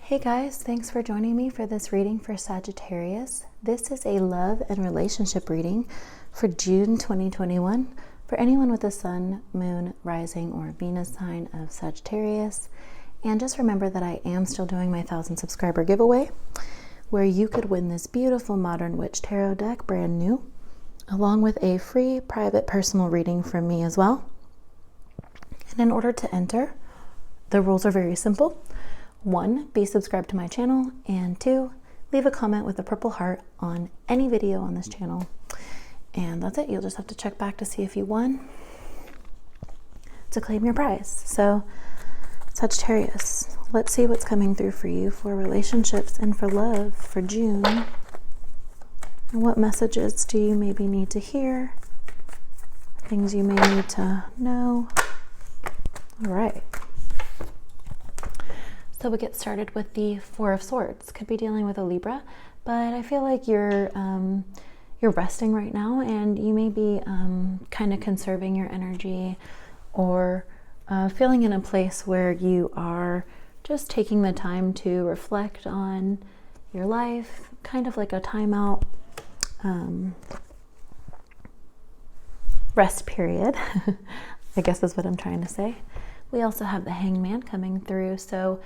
Hey guys, thanks for joining me for this reading for Sagittarius. This is a love and relationship reading for June 2021 for anyone with a sun, moon, rising, or Venus sign of Sagittarius. And just remember that I am still doing my 1,000 subscriber giveaway where you could win this beautiful Modern Witch Tarot deck, brand new, along with a free private personal reading from me as well. And in order to enter, the rules are very simple. 1, be subscribed to my channel, and 2, leave a comment with a purple heart on any video on this channel. And that's it. You'll just have to check back to see if you won to claim your prize. So Sagittarius, let's see what's coming through for you for relationships and for love for June. And what messages do you maybe need to hear? Things you may need to know. All right. So we get started with the Four of Swords. Could be dealing with a Libra, but I feel like you're resting right now, and you may be kind of conserving your energy, or feeling in a place where you are just taking the time to reflect on your life, kind of like a timeout, rest period, I guess is what I'm trying to say. We also have the Hangman coming through. So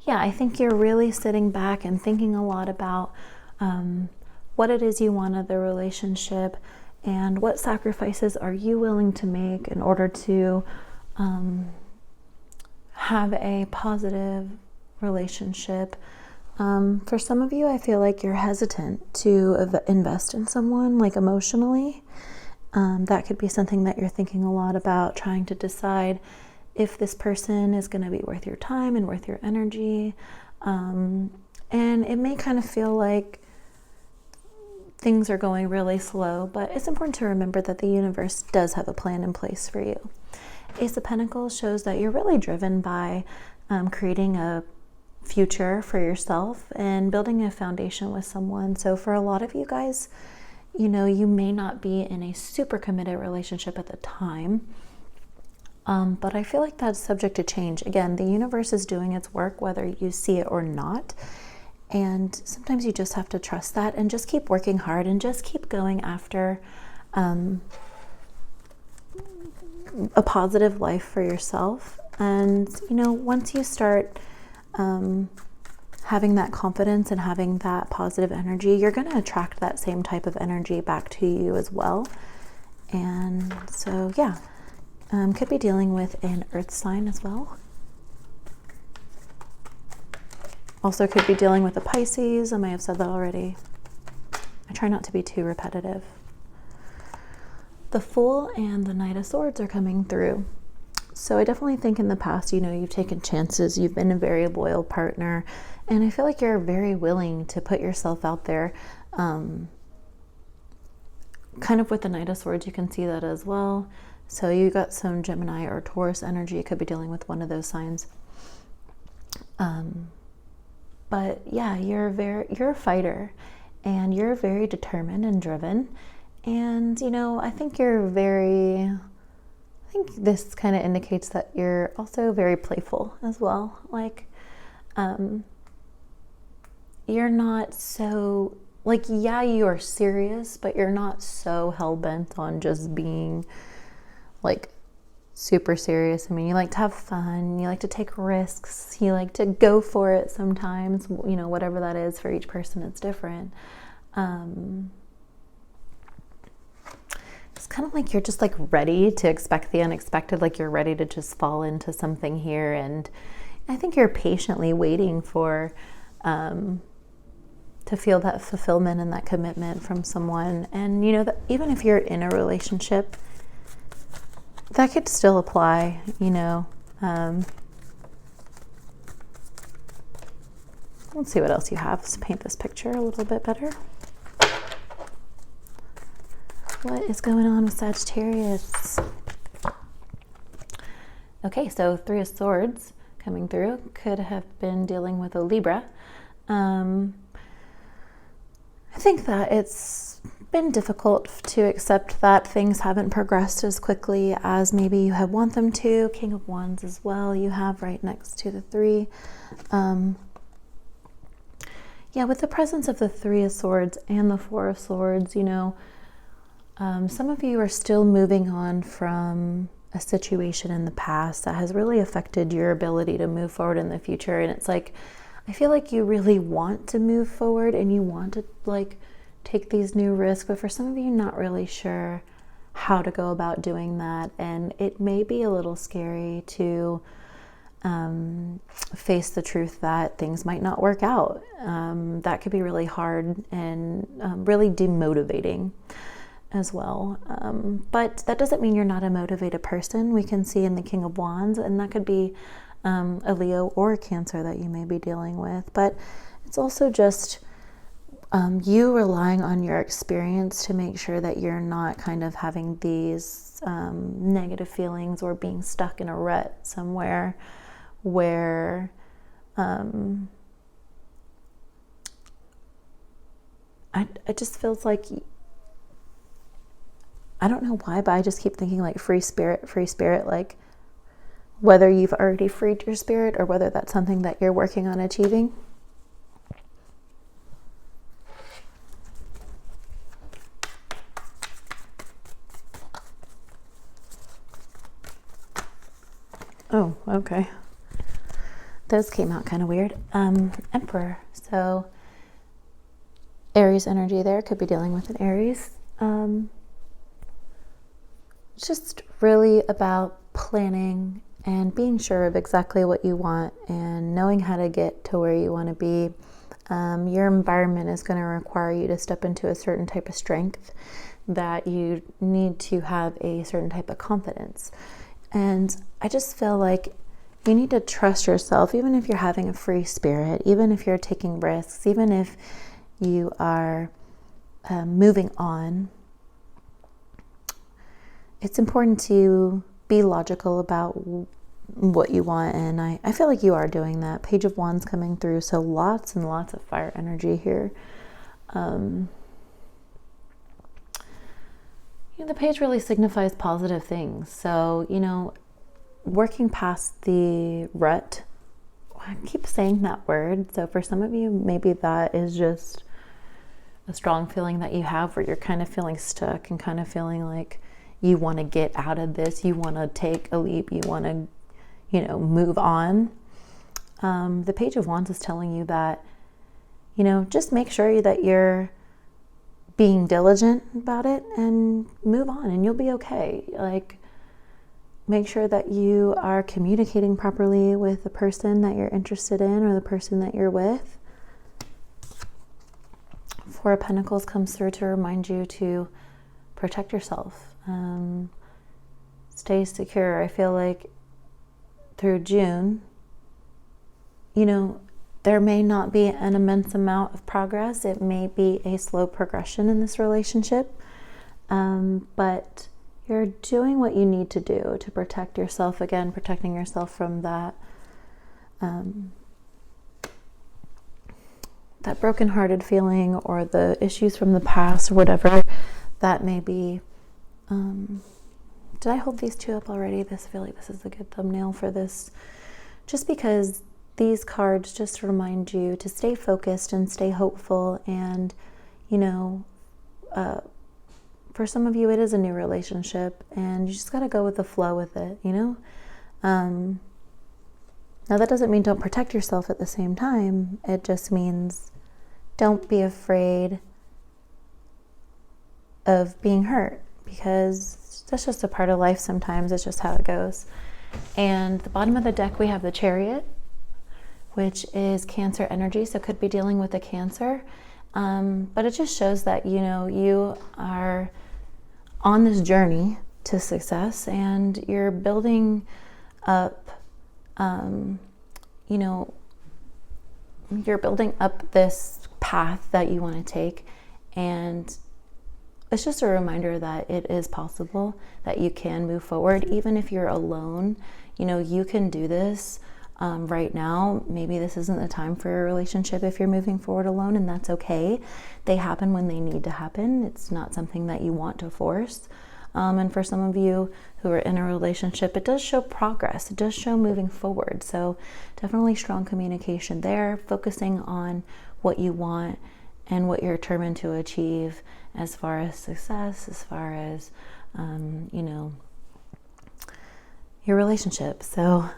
yeah, I think you're really sitting back and thinking a lot about what it is you want of the relationship, and what sacrifices are you willing to make in order to have a positive relationship. For some of you, I feel like you're hesitant to invest in someone, like emotionally. That could be something that you're thinking a lot about, trying to decide if this person is going to be worth your time and worth your energy. And it may kind of feel like things are going really slow, but it's important to remember that the universe does have a plan in place for you. Ace of Pentacles shows that you're really driven by creating a future for yourself and building a foundation with someone. So for a lot of you guys, you know, you may not be in a super committed relationship at the time. But I feel like that's subject to change. Again, the universe is doing its work, whether you see it or not. And sometimes you just have to trust that and just keep working hard and just keep going after a positive life for yourself. And, you know, once you start having that confidence and having that positive energy, you're going to attract that same type of energy back to you as well. And so, yeah. Could be dealing with an earth sign as well. Also could be dealing with a Pisces. I may have said that already. I try not to be too repetitive. The Fool and the Knight of Swords are coming through. So I definitely think in the past, you know, you've taken chances. You've been a very loyal partner. And I feel like you're very willing to put yourself out there. Kind of with the Knight of Swords, you can see that as well. So you got some Gemini or Taurus energy. It could be dealing with one of those signs. But yeah, you're a fighter, and you're very determined and driven. And, you know, I think this kind of indicates that you're also very playful as well. Like, you're not so, like, yeah, you are serious, but you're not so hell-bent on just being like super serious. I mean, you like to have fun, you like to take risks, you like to go for it sometimes, you know, whatever that is for each person, it's different. It's kind of like you're just like ready to expect the unexpected, like you're ready to just fall into something here. And I think you're patiently waiting for to feel that fulfillment and that commitment from someone. And you know that even if you're in a relationship, that could still apply, you know. Let's see what else you have. Let's paint this picture a little bit better. What is going on with Sagittarius? Okay, so Three of Swords coming through. Could have been dealing with a Libra. I think that it's been difficult to accept that things haven't progressed as quickly as maybe you had want them to. King of Wands as well, you have right next to the 3. Yeah, with the presence of the Three of Swords and the Four of Swords, you know, some of you are still moving on from a situation in the past that has really affected your ability to move forward in the future. And it's like, I feel like you really want to move forward and you want to like take these new risks, but for some of you, not really sure how to go about doing that. And it may be a little scary to face the truth that things might not work out. That could be really hard and really demotivating as well. But that doesn't mean you're not a motivated person. We can see in the King of Wands, and that could be a Leo or a Cancer that you may be dealing with. But it's also just you relying on your experience to make sure that you're not kind of having these negative feelings or being stuck in a rut somewhere where it just feels like, I don't know why, but I just keep thinking like free spirit, like whether you've already freed your spirit or whether that's something that you're working on achieving. Oh, okay. Those came out kind of weird. Emperor. So Aries energy there, could be dealing with an Aries. It's just really about planning and being sure of exactly what you want and knowing how to get to where you want to be. Your environment is going to require you to step into a certain type of strength, that you need to have a certain type of confidence. And I just feel like you need to trust yourself, even if you're having a free spirit, even if you're taking risks, even if you are moving on. It's important to be logical about what you want, and I feel like you are doing that. Page of Wands coming through, so lots and lots of fire energy here. The page really signifies positive things. So, working past the rut, I keep saying that word. So for some of you, maybe that is just a strong feeling that you have where you're kind of feeling stuck and kind of feeling like you want to get out of this. You want to take a leap. You want to, move on. The Page of Wands is telling you that, just make sure that you're being diligent about it and move on and you'll be okay. Like, make sure that you are communicating properly with the person that you're interested in or the person that you're with. Four of Pentacles comes through to remind you to protect yourself. Stay secure. I feel like through June, there may not be an immense amount of progress. It may be a slow progression in this relationship, but you're doing what you need to do to protect yourself. Again, protecting yourself from that that brokenhearted feeling or the issues from the past or whatever that may be. Did I hold these two up already? I feel like this is a good thumbnail for this, just because these cards just remind you to stay focused and stay hopeful. And for some of you, it is a new relationship and you just got to go with the flow with it, Now that doesn't mean don't protect yourself at the same time. It just means don't be afraid of being hurt, because that's just a part of life sometimes. It's just how it goes. And the bottom of the deck, we have the Chariot, which is Cancer energy, so could be dealing with a Cancer. But it just shows that, you are on this journey to success and you're building up, you're building up this path that you want to take. And it's just a reminder that it is possible, that you can move forward, even if you're alone. You can do this right now. Maybe this isn't the time for a relationship if you're moving forward alone, and that's okay. They happen when they need to happen. It's not something that you want to force. And for some of you who are in a relationship, it does show progress. It does show moving forward. So definitely strong communication there, focusing on what you want and what you're determined to achieve as far as success, as far as, you know, your relationship. So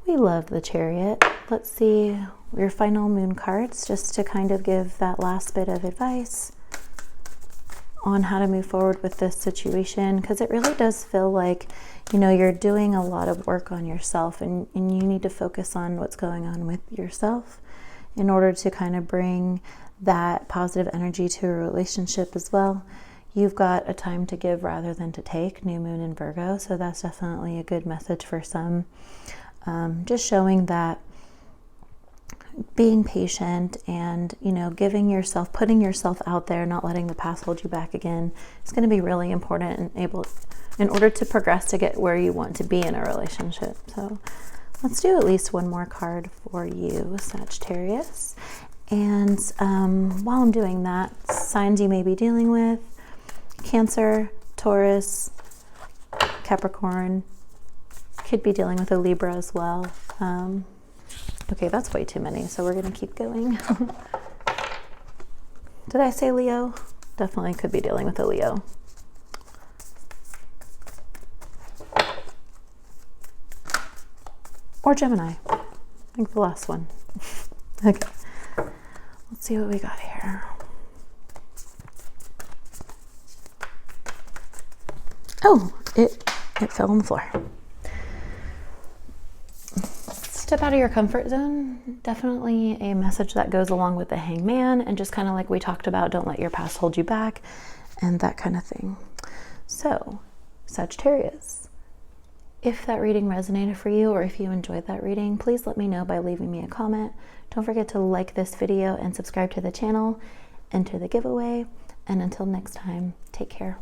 we love the Chariot. Let's see your final moon cards, just to kind of give that last bit of advice on how to move forward with this situation, because it really does feel like, you know, you're doing a lot of work on yourself, and you need to focus on what's going on with yourself in order to kind of bring that positive energy to a relationship as well. You've got a time to give rather than to take, new moon in Virgo, so that's definitely a good message for some. Just showing that being patient and, you know, giving yourself, putting yourself out there, not letting the past hold you back again, is going to be really important and in order to progress to get where you want to be in a relationship. So let's do at least one more card for you, Sagittarius. And while I'm doing that, signs you may be dealing with: Cancer, Taurus, Capricorn. Could be dealing with a Libra as well. Okay, that's way too many, so we're going to keep going. Did I say Leo? Definitely could be dealing with a Leo. Or Gemini. I think the last one. Okay. Let's see what we got here. Oh, it fell on the floor. Step out of your comfort zone. Definitely a message that goes along with the Hangman, and just kind of like we talked about, don't let your past hold you back and that kind of thing. So, Sagittarius, if that reading resonated for you, or if you enjoyed that reading, please let me know by leaving me a comment. Don't forget to like this video and subscribe to the channel, enter the giveaway, and until next time, take care.